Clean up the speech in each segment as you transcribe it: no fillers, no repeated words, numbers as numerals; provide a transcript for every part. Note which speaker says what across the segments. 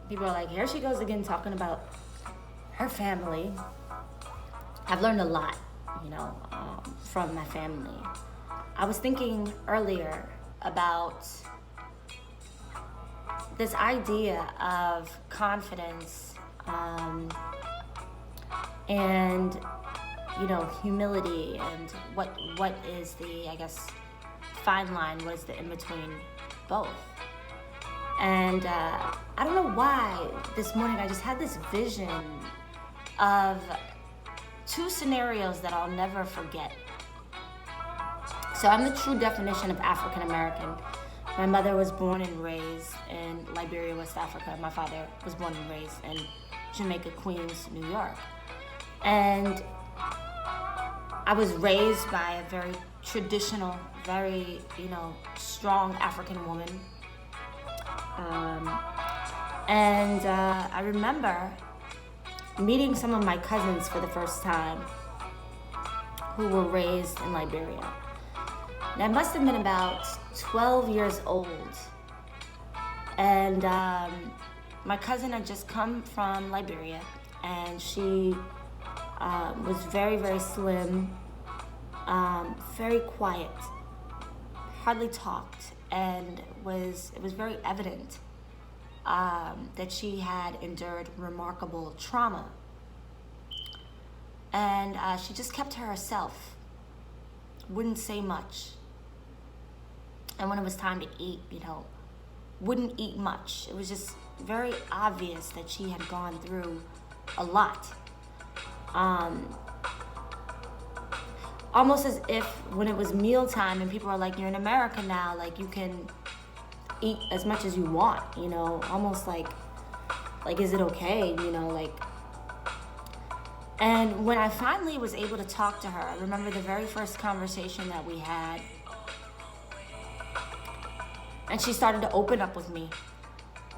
Speaker 1: people are like, here she goes again talking about her family. I've learned a lot, from my family. I was thinking earlier about this idea of confidence, and humility, and what is the, I guess, fine line, what is the in between both. And I don't know why this morning I just had this vision of two scenarios that I'll never forget. So I'm the true definition of African American. My mother was born and raised in Liberia, West Africa. My father was born and raised in Jamaica, Queens, New York. And I was raised by a very traditional, very, strong African woman. I remember meeting some of my cousins for the first time who were raised in Liberia. And I must have been about 12 years old. And my cousin had just come from Liberia, and she was very, very slim, very quiet, hardly talked, and it was very evident that she had endured remarkable trauma. And she just kept to herself, wouldn't say much. And when it was time to eat, wouldn't eat much. It was just very obvious that she had gone through a lot. Almost as if when it was mealtime and people are like, you're in America now, like you can eat as much as you want, almost like is it okay, And when I finally was able to talk to her, I remember the very first conversation that we had, and she started to open up with me.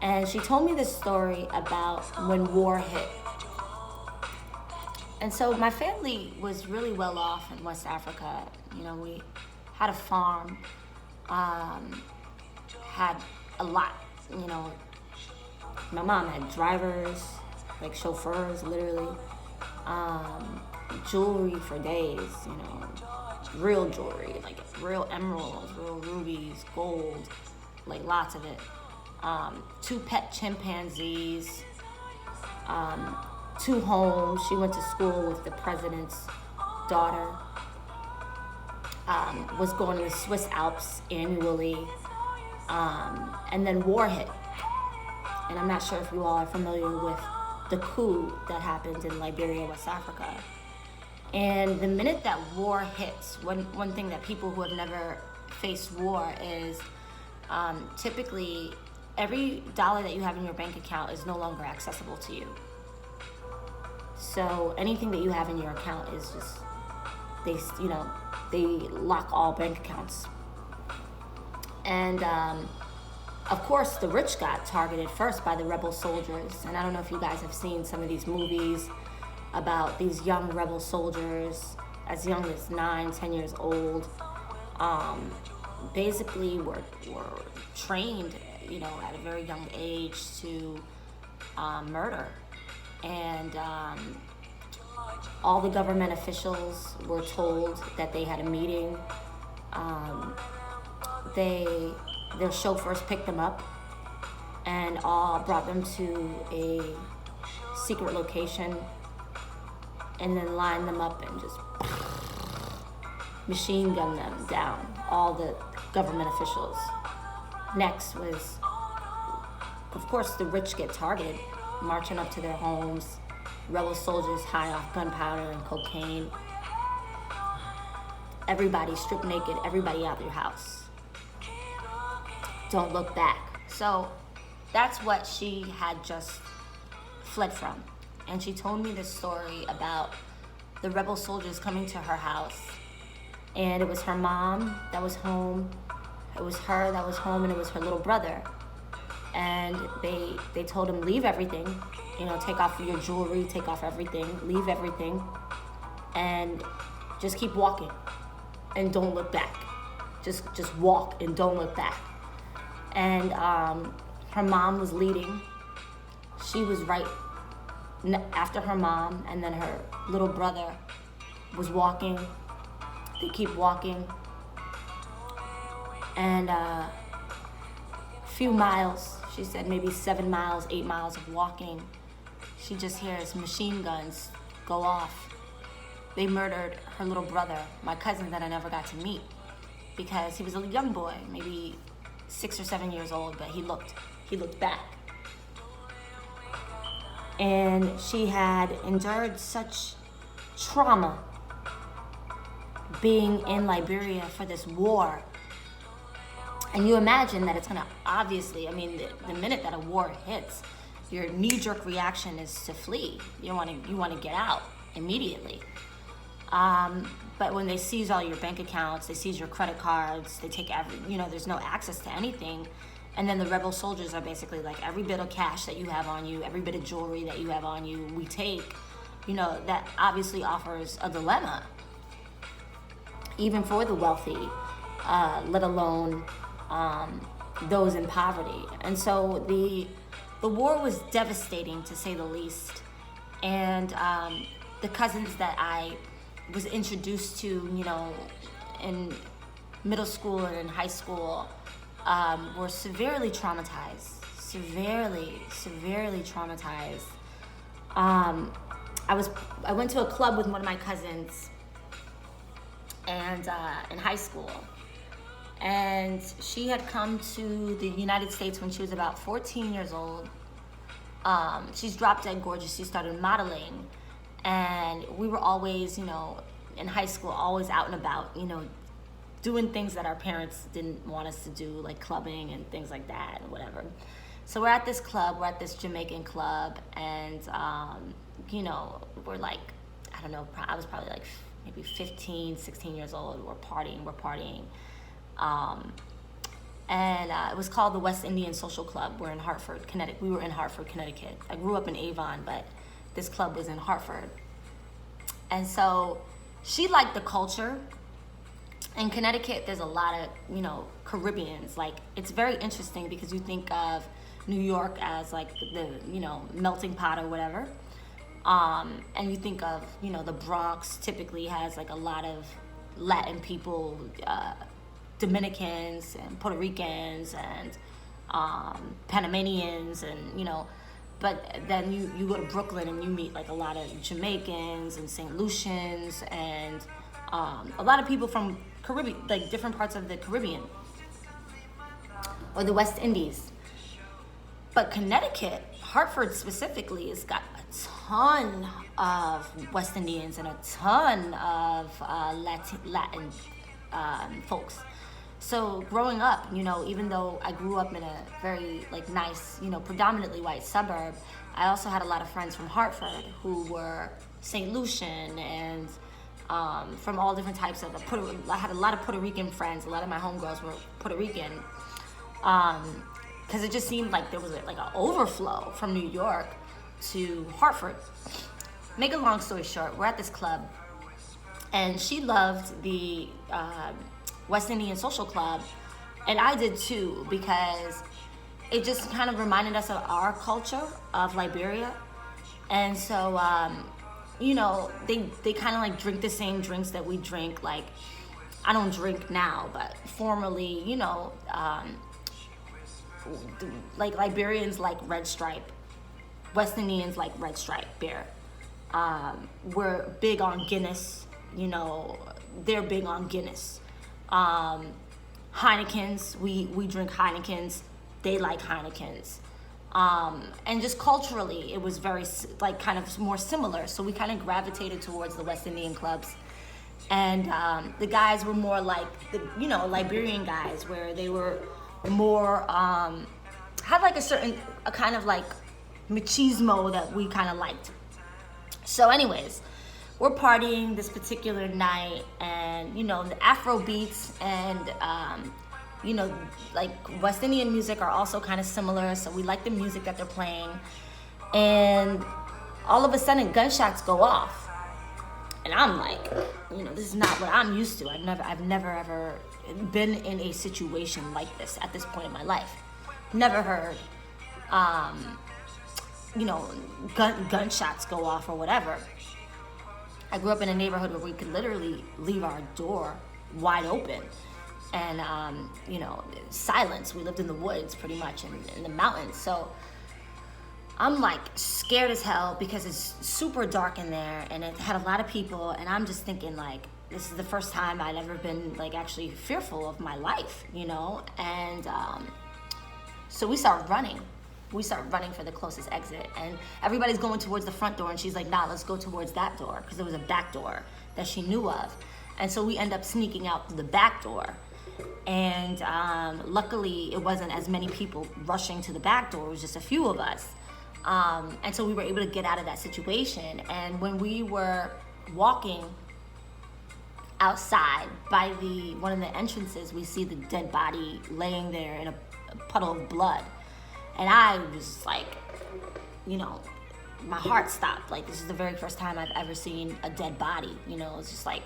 Speaker 1: And she told me this story about when war hit. And so my family was really well off in West Africa. We had a farm, had a lot, My mom had drivers, like chauffeurs, literally. Jewelry for days, real jewelry, like real emeralds, real rubies, gold, like lots of it. 2 pet chimpanzees, 2 homes. She went to school with the president's daughter, was going to the Swiss Alps annually, and then war hit. And I'm not sure if you all are familiar with the coup that happened in Liberia, West Africa. And the minute that war hits, one thing that people who have never faced war is typically every dollar that you have in your bank account is no longer accessible to you. So anything that you have in your account is just, they lock all bank accounts. And of course, the rich got targeted first by the rebel soldiers. And I don't know if you guys have seen some of these movies about these young rebel soldiers as young as 9, 10 years old, basically were trained, at a very young age to murder. And all the government officials were told that they had a meeting. Their chauffeurs picked them up and all brought them to a secret location and then lined them up and just machine gunned them down, all the government officials. Next was, of course, the rich get targeted, marching up to their homes, rebel soldiers high off gunpowder and cocaine. Everybody stripped naked, everybody out of your house. Don't look back. So that's what she had just fled from. And she told me this story about the rebel soldiers coming to her house. And it was her mom that was home. It was her that was home, and it was her little brother. And they told him, leave everything. Take off your jewelry, take off everything, leave everything. And just keep walking. And don't look back. Just walk and don't look back. And her mom was leading, she was right after her mom, and then her little brother was walking. They keep walking, and a few miles, she said maybe 7 miles, 8 miles of walking, she just hears machine guns go off. They murdered her little brother, my cousin that I never got to meet, because he was a young boy, maybe 6 or 7 years old, but he looked back. And she had endured such trauma being in Liberia for this war. And you imagine that it's gonna, obviously, I mean, the minute that a war hits, your knee-jerk reaction is to flee. You wanna get out immediately. But when they seize all your bank accounts, they seize your credit cards, they take there's no access to anything. And then the rebel soldiers are basically like, every bit of cash that you have on you, every bit of jewelry that you have on you, we take. That obviously offers a dilemma, even for the wealthy, let alone those in poverty. And so the war was devastating, to say the least. And the cousins that I was introduced to, in middle school and in high school, were severely traumatized. Severely traumatized. I went to a club with one of my cousins, and in high school, and she had come to the United States when she was about 14 years old. She's drop dead gorgeous. She started modeling, and we were always, in high school, always out and about, doing things that our parents didn't want us to do, like clubbing and things like that and whatever. So we're at this club, we're at this Jamaican club, and we're like, I don't know, I was probably like maybe 15, 16 years old. We're partying. And it was called the West Indian Social Club. We're in Hartford, Connecticut. We were in Hartford, Connecticut. I grew up in Avon, but this club was in Hartford. And so she liked the culture. In Connecticut, there's a lot of, Caribbeans. Like, it's very interesting because you think of New York as like the melting pot or whatever. And you think of, the Bronx typically has like a lot of Latin people, Dominicans and Puerto Ricans and Panamanians, and but then you go to Brooklyn and you meet like a lot of Jamaicans and St. Lucians and a lot of people from Caribbean, like different parts of the Caribbean or the West Indies. But Connecticut, Hartford specifically, has got a ton of West Indians and a ton of Latin folks. So growing up, even though I grew up in a very like nice, predominantly white suburb, I also had a lot of friends from Hartford who were St. Lucian and from all different types of I had a lot of Puerto Rican friends. A lot of my homegirls were Puerto Rican. Because it just seemed like there was like an overflow from New York to Hartford. Make a long story short, we're at this club, and she loved the West Indian Social Club, and I did too, because it just kind of reminded us of our culture of Liberia. And so, they kind of like drink the same drinks that we drink. Like, I don't drink now, but formerly, like Liberians like Red Stripe, West Indians like Red Stripe beer. We're big on Guinness, they're big on Guinness. Heinekens, we drink Heinekens, they like Heinekens. And just culturally, it was very like kind of more similar. So we kind of gravitated towards the West Indian clubs. And the guys were more like the, Liberian guys, where they were more, had like a kind of like machismo that we kind of liked. So anyways, we're partying this particular night, and, the Afro beats and, like West Indian music are also kind of similar. So we like the music that they're playing. And all of a sudden gunshots go off. And I'm like, this is not what I'm used to. I've never ever been in a situation like this at this point in my life. Never heard gunshots go off or whatever. I grew up in a neighborhood where we could literally leave our door wide open, and silence. We lived in the woods pretty much, in the mountains. So I'm like scared as hell because it's super dark in there, and it had a lot of people, and I'm just thinking like, this is the first time I'd ever been like actually fearful of my life, and so we start running for the closest exit, and everybody's going towards the front door, and she's like, nah, let's go towards that door, because there was a back door that she knew of. And so we end up sneaking out the back door, and luckily it wasn't as many people rushing to the back door, it was just a few of us, and so we were able to get out of that situation. And when we were walking outside by one of the entrances, we see the dead body laying there in a puddle of blood. And I was like, my heart stopped. Like, this is the very first time I've ever seen a dead body. It's just like,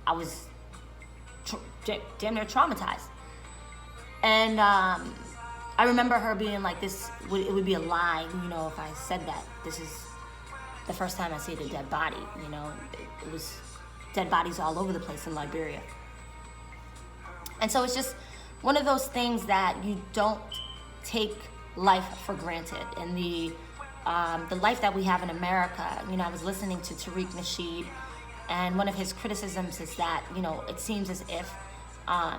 Speaker 1: I was damn near traumatized. And I remember her being like, it would be a lie, if I said that. This is the first time I see a dead body, It was dead bodies all over the place in Liberia. And so it's just one of those things that you don't take life for granted. And the life that we have in America, I was listening to Tariq Nasheed, and one of his criticisms is that, it seems as if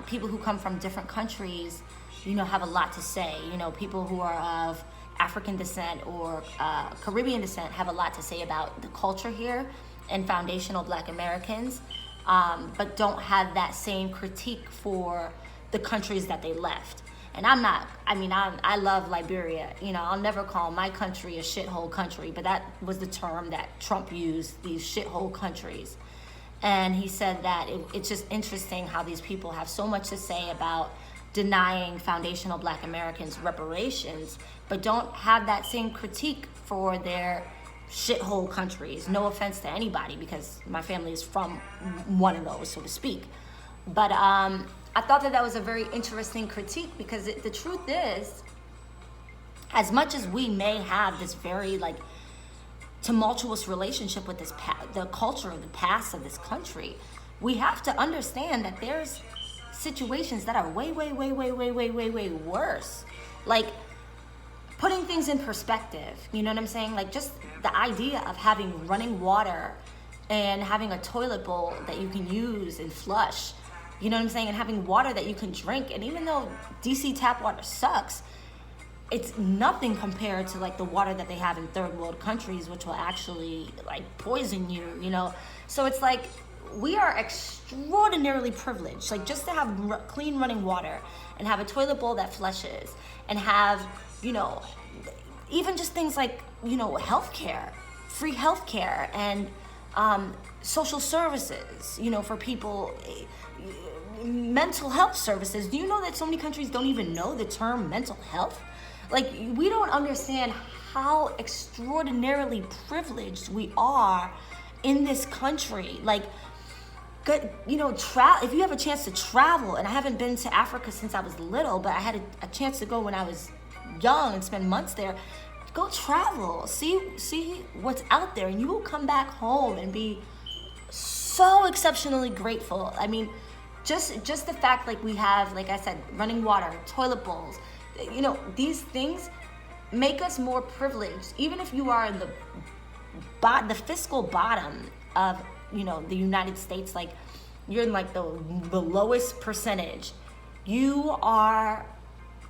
Speaker 1: people who come from different countries, have a lot to say. People who are of African descent or Caribbean descent have a lot to say about the culture here and foundational Black Americans, but don't have that same critique for the countries that they left. And I love Liberia. I'll never call my country a shithole country, but that was the term that Trump used, these shithole countries. And he said that it's just interesting how these people have so much to say about denying foundational Black Americans reparations, but don't have that same critique for their shithole countries. No offense to anybody, because my family is from one of those, so to speak. But I thought that was a very interesting critique, because the truth is, as much as we may have this very tumultuous relationship with the culture of the past of this country, we have to understand that there's situations that are way, way, way, way, way, way, way, way worse. Like, putting things in perspective, you know what I'm saying? Like, just the idea of having running water and having a toilet bowl that you can use and flush, you know what I'm saying? And having water that you can drink. And even though DC tap water sucks, it's nothing compared to the water that they have in third world countries, which will actually poison you, So it's like, we are extraordinarily privileged, just to have clean running water and have a toilet bowl that flushes and have, even just things like, healthcare, free healthcare, and social services, for people, mental health services. Do you know that so many countries don't even know the term mental health? We don't understand how extraordinarily privileged we are in this country. If you have a chance to travel, and I haven't been to Africa since I was little, but I had a chance to go when I was young and spend months there. Go travel, see what's out there, and you will come back home and be so exceptionally grateful. I mean, just the fact we have, like I said, running water, toilet bowls, these things make us more privileged. Even if you are in the fiscal bottom of the United States, you're in the lowest percentage, you are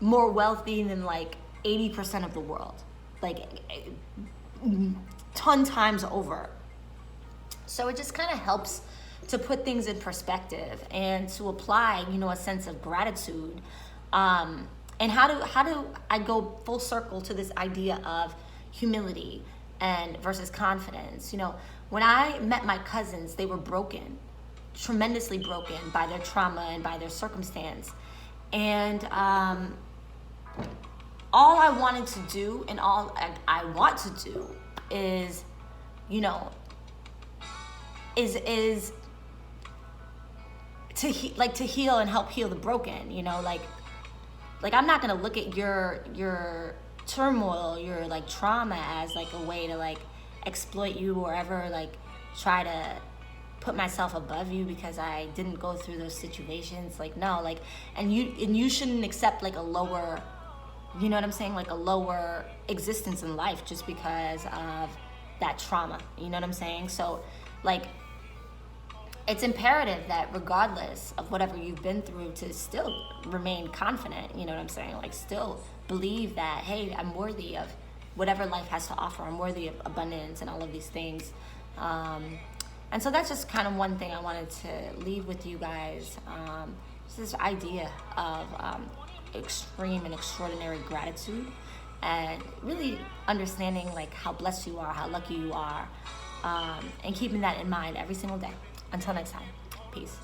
Speaker 1: more wealthy than 80% of the world, ton times over. So it just kind of helps to put things in perspective and to apply a sense of gratitude. And how do I go full circle to this idea of humility and versus confidence? When I met my cousins, they were broken, tremendously broken by their trauma and by their circumstance. And all I wanted to do, and all I want to do, is, is to heal and help heal the broken. I'm not gonna look at your turmoil, your like trauma as like a way to like exploit you, or ever like try to put myself above you because I didn't go through those situations. Like, no, like, and you shouldn't accept like a lower, you know what I'm saying, like a lower existence in life just because of that trauma. You know what I'm saying? So like, it's imperative that regardless of whatever you've been through, to still remain confident. You know what I'm saying? Like, still believe that, hey, I'm worthy of whatever life has to offer. I'm worthy of abundance and all of these things. And so that's just kind of one thing I wanted to leave with you guys. This idea of extreme and extraordinary gratitude, and really understanding like how blessed you are, how lucky you are, and keeping that in mind every single day. Until next time, peace.